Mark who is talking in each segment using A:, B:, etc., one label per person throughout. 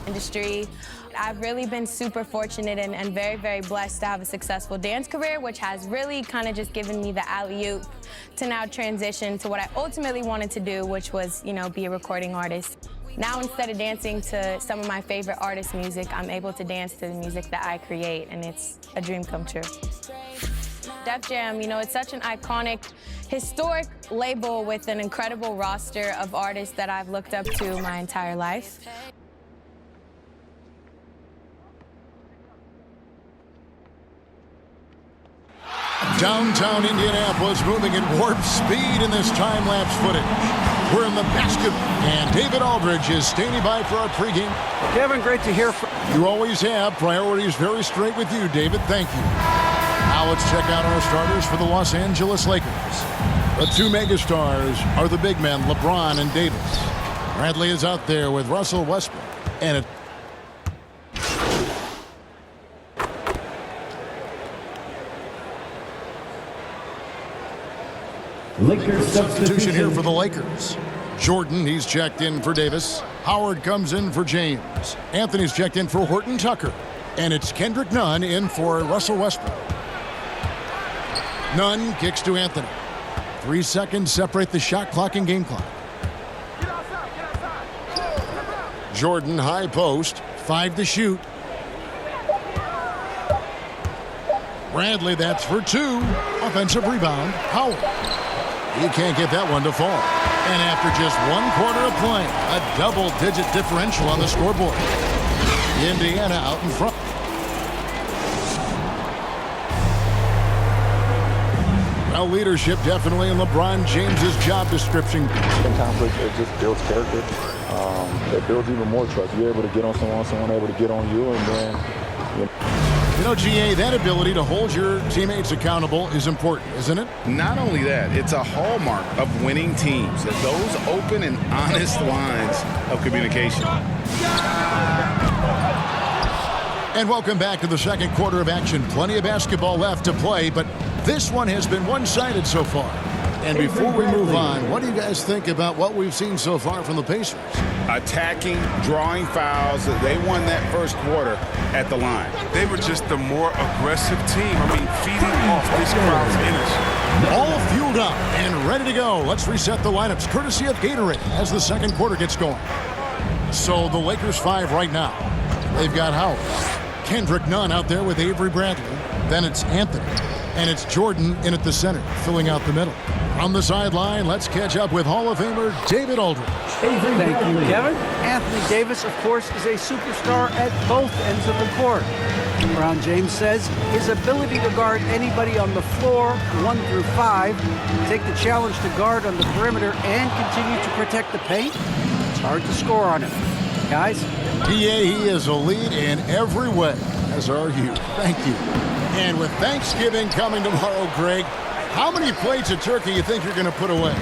A: industry. I've really been super fortunate and very, very blessed to have a successful dance career, which has really kind of just given me the alley-oop to now transition to what I ultimately wanted to do, which was, you know, be a recording artist. Now, instead of dancing to some of my favorite artists' music, I'm able to dance to the music that I create, and it's a dream come true. Def Jam, you know, it's such an iconic, historic label with an incredible roster of artists that I've looked up to my entire life.
B: Downtown Indianapolis moving at warp speed in this time-lapse footage. We're in the basket, and David Aldridge is standing by for our pregame.
C: Kevin, great to hear from
B: you. Always have. Priorities very straight with you, David. Thank you. Now let's check out our starters for the Los Angeles Lakers. The two megastars are the big men, LeBron and Davis. Bradley is out there with Russell Westbrook, and
D: Lakers
B: substitution here for the Lakers. Jordan, he's checked in for Davis. Howard comes in for James. Anthony's checked in for Horton Tucker. And it's Kendrick Nunn in for Russell Westbrook. Nunn kicks to Anthony. 3 seconds separate the shot clock and game clock. Jordan, high post. 5 to shoot. Bradley, that's for 2. Offensive rebound. Howard. He can't get that one to fall. And after just 1 quarter of play, a double-digit differential on the scoreboard. Indiana out in front. Well, leadership definitely in LeBron James's job description.
E: Sometimes it just builds character. It builds even more trust. You're able to get on someone able to get on you, and then,
B: you know, GA, that ability to hold your teammates accountable is important, isn't it?
F: Not only that, it's a hallmark of winning teams, those open and honest lines of communication.
B: And welcome back to the second quarter of action. Plenty of basketball left to play, but this one has been one-sided so far. And before we move on, what do you guys think about what we've seen so far from the Pacers?
F: Attacking, drawing fouls. They won that first quarter at the line.
G: They were just the more aggressive team. I mean, feeding off this crowd's energy.
B: All fueled up and ready to go. Let's reset the lineups courtesy of Gatorade as the second quarter gets going. So the Lakers 5 right now. They've got Howard. Kendrick Nunn out there with Avery Bradley. Then it's Anthony. And it's Jordan in at the center, filling out the middle. On the sideline, let's catch up with Hall of Famer David Aldridge.
C: Thank you, Kevin. Anthony Davis, of course, is a superstar at both ends of the court. LeBron James says his ability to guard anybody on the floor, 1 through 5, take the challenge to guard on the perimeter, and continue to protect the paint, it's hard to score on him. Guys?
B: PA, he is a lead in every way, as are you. Thank you. And with Thanksgiving coming tomorrow, Greg, how many plates of turkey you think you're going to put away?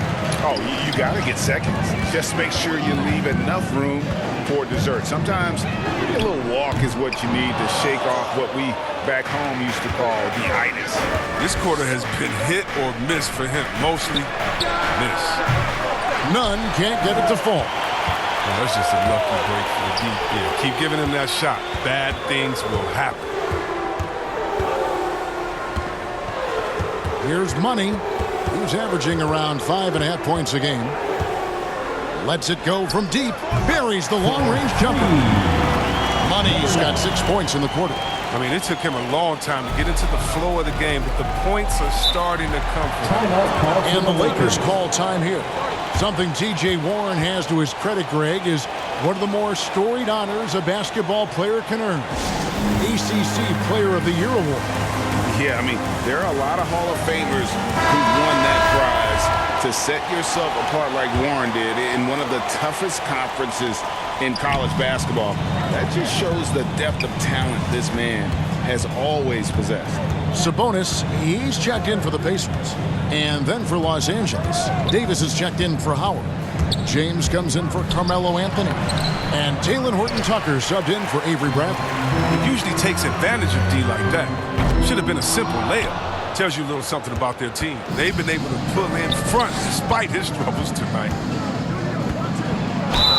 F: Oh, you got to get seconds. Just make sure you leave enough room for dessert. Sometimes maybe a little walk is what you need to shake off what we back home used to call the itis.
G: This quarter has been hit or miss for him. Mostly miss.
B: None can't get it to fall.
G: Well, that's just a lucky break for the deep here. Keep giving him that shot. Bad things will happen.
B: Here's Money. He's averaging around 5.5 points a game. Lets it go from deep. Buries the long-range jumper. Money's got 6 points in the quarter.
G: I mean, it took him a long time to get into the flow of the game, but the points are starting to come from him.
B: And the Lakers call time here. Something T.J. Warren has to his credit, Greg, is one of the more storied honors a basketball player can earn. ACC Player of the Year award.
F: Yeah, I mean, there are a lot of Hall of Famers who won that prize. To set yourself apart like Warren did in one of the toughest conferences in college basketball, that just shows the depth of talent this man has always possessed.
B: Sabonis, he's checked in for the Pacers. And then for Los Angeles, Davis is checked in for Howard. James comes in for Carmelo Anthony. And Talen Horton-Tucker subbed in for Avery Bradley.
G: He usually takes advantage of D like that. Should have been a simple layup. Tells you a little something about their team. They've been able to pull in front despite his troubles tonight.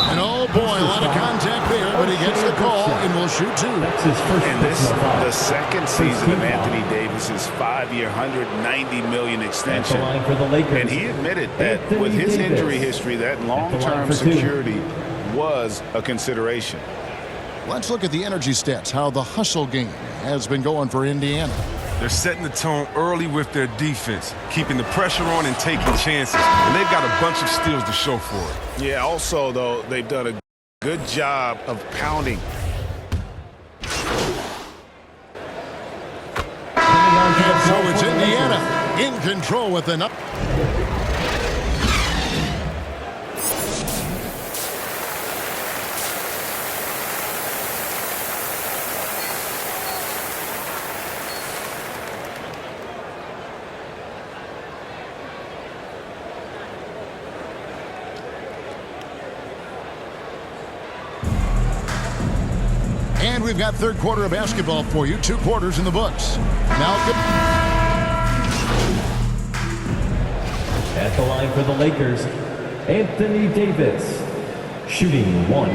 B: And oh Oh, boy, a lot of contact there, but he gets the call and will shoot two.
F: And this is the second season of Anthony Davis's 5-year, $190 million extension. And he admitted that with his injury history, that long-term security was a consideration.
B: Let's look at the energy stats, how the hustle game has been going for Indiana.
G: They're setting the tone early with their defense, keeping the pressure on and taking chances. And they've got a bunch of steals to show for it.
F: Yeah, also, though, they've done a good job of pounding.
B: And so it's Indiana in control with an up. And we've got third quarter of basketball for you. 2 quarters in the books. Now,
D: at the line for the Lakers, Anthony Davis, shooting 1.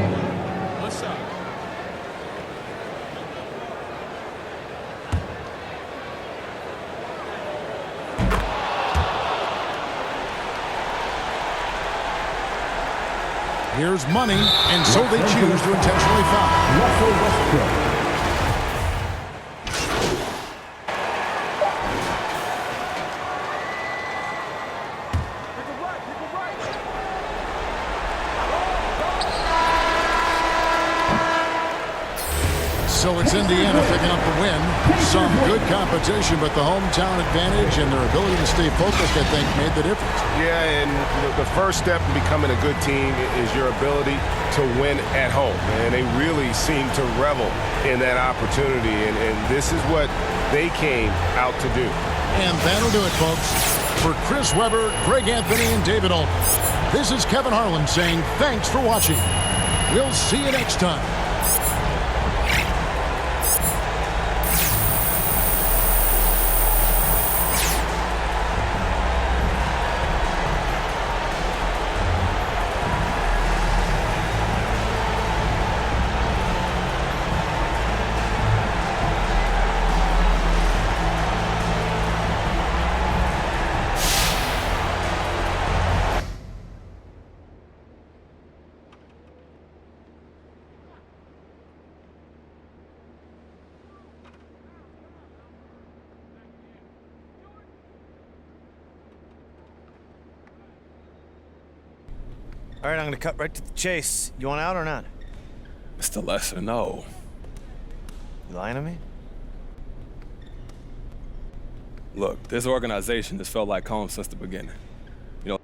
B: here's money, and so they choose to intentionally foul.
D: Russell Westbrook.
B: So it's Indiana picking up the win. Some good competition, but the hometown advantage and their ability to stay focused, I think, made the difference.
F: Yeah, and the first step in becoming a good team is your ability to win at home. And they really seem to revel in that opportunity, and this is what they came out to do.
B: And that'll do it, folks. For Chris Webber, Greg Anthony, and David Ault, this is Kevin Harlan saying thanks for watching. We'll see you next time.
H: All right, I'm going to cut right to the chase. You want out or not?
I: It's the lesser no.
H: You lying to me?
I: Look, this organization has felt like home since the beginning. You know,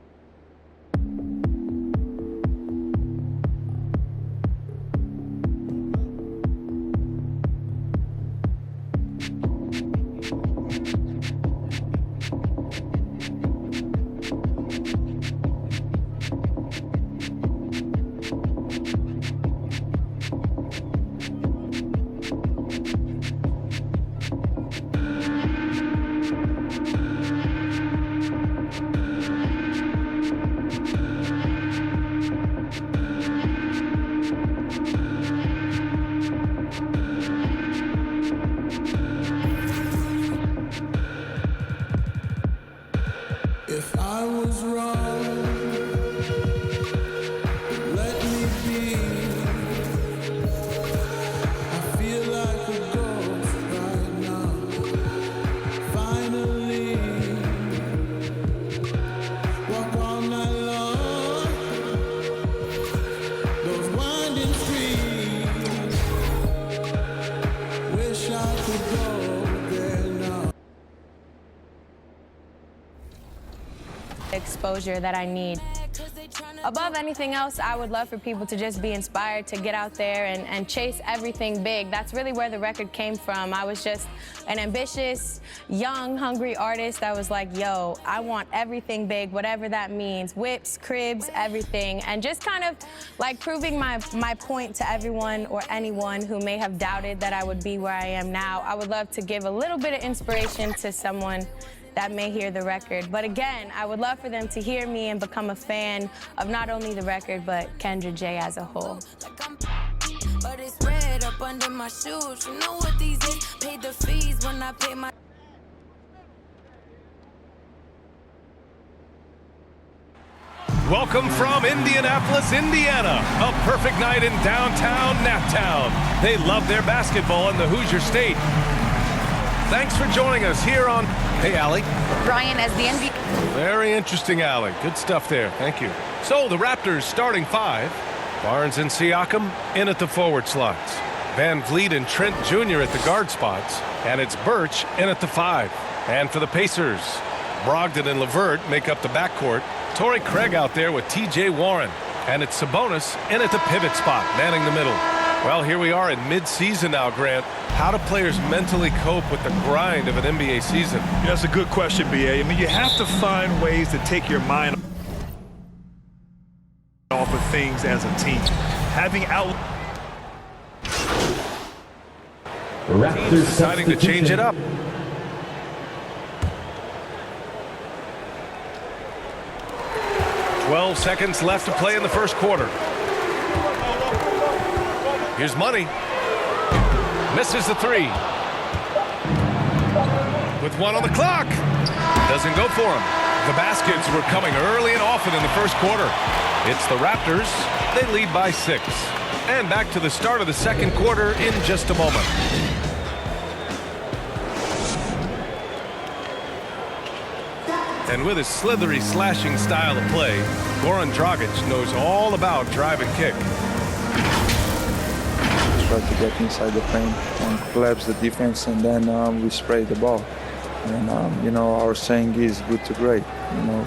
J: If I was wrong, let me be. I feel like a ghost right now. Finally, walk all night long. Those winding streets. Wish I could go there now.
A: Exposure that I need. Above anything else, I would love for people to just be inspired to get out there and chase everything big. That's really where the record came from. I was just an ambitious, young, hungry artist that was like, yo, I want everything big, whatever that means. Whips, cribs, everything. And just kind of like proving my point to everyone or anyone who may have doubted that I would be where I am now. I would love to give a little bit of inspiration to someone that may hear the record. But again, I would love for them to hear me and become a fan of not only the record, but Kendra J as a whole.
K: But it's red up under my shoes. You know what these is? Paid the fees when I pay my.
L: Welcome from Indianapolis, Indiana. A perfect night in downtown Naptown. They love their basketball in the Hoosier State. Thanks for joining us here on... Hey, Allie.
M: Brian, as the NBA...
L: Very interesting, Allie. Good stuff there. Thank you. So, the Raptors starting 5. Barnes and Siakam in at the forward slots. Van Vliet and Trent Jr. at the guard spots. And it's Birch in at the 5. And for the Pacers, Brogdon and LeVert make up the backcourt. Torrey Craig out there with T.J. Warren. And it's Sabonis in at the pivot spot, manning the middle. Well, here we are in mid-season now, Grant. How do players mentally cope with the grind of an NBA season?
N: That's a good question, B.A. I mean, you have to find ways to take your mind off of things as a team. Having out...
L: Raptors deciding to change it up. "12 seconds left to play in the first quarter. Here's Money. Misses the 3. With 1 on the clock. Doesn't go for him. The baskets were coming early and often in the first quarter. It's the Raptors. They lead by 6. And back to the start of the second quarter in just a moment. And with his slithery, slashing style of play, Goran Dragic knows all about drive and kick.
E: Try to get inside the paint and collapse the defense, and then we spray the ball. And, you know, our saying is good to great, you know.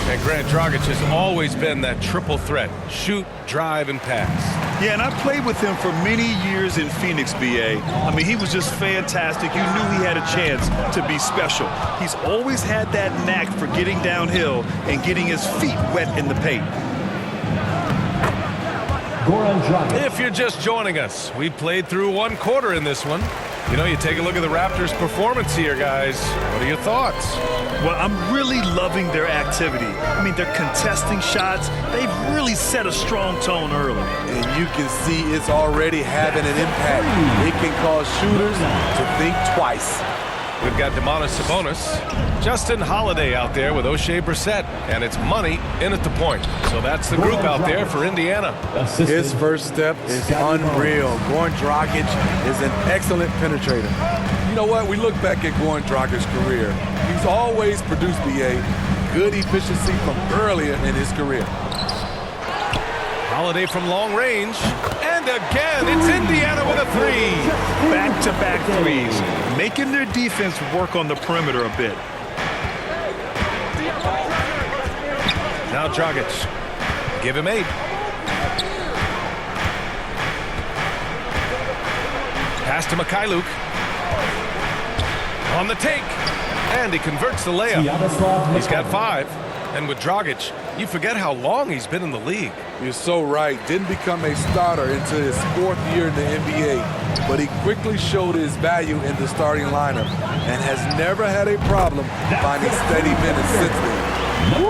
L: And Grant Dragic has always been that triple threat. Shoot, drive, and pass.
N: Yeah, and I played with him for many years in Phoenix, B.A. I mean, he was just fantastic. You knew he had a chance to be special. He's always had that knack for getting downhill and getting his feet wet in the paint.
L: If you're just joining us, we played through 1 quarter in this one. You know, you take a look at the Raptors' performance here, guys. What are your thoughts?
N: Well, I'm really loving their activity. I mean, they're contesting shots. They've really set a strong tone early.
O: And you can see it's already having an impact. It can cause shooters to think twice.
L: We've got Domantas Sabonis, Justin Holiday out there with O'Shea Brissett, and it's Money in at the point. So that's the group out there for Indiana.
O: His first step is unreal. Goran Dragic is an excellent penetrator. You know what? We look back at Goran Dragic's career. He's always produced BA good efficiency from earlier in his career.
L: Holiday from long range, and again, it's Indiana with a 3.
N: Back-to-back threes, making their defense work on the perimeter a bit.
L: Now Dragic, give him 8. Pass to Mikhailuk. On the take, and he converts the layup. He's got 5. And with Dragic, you forget how long he's been in the league.
O: You're so right. Didn't become a starter until his 4th year in the NBA, but he quickly showed his value in the starting lineup and has never had a problem finding steady minutes since then.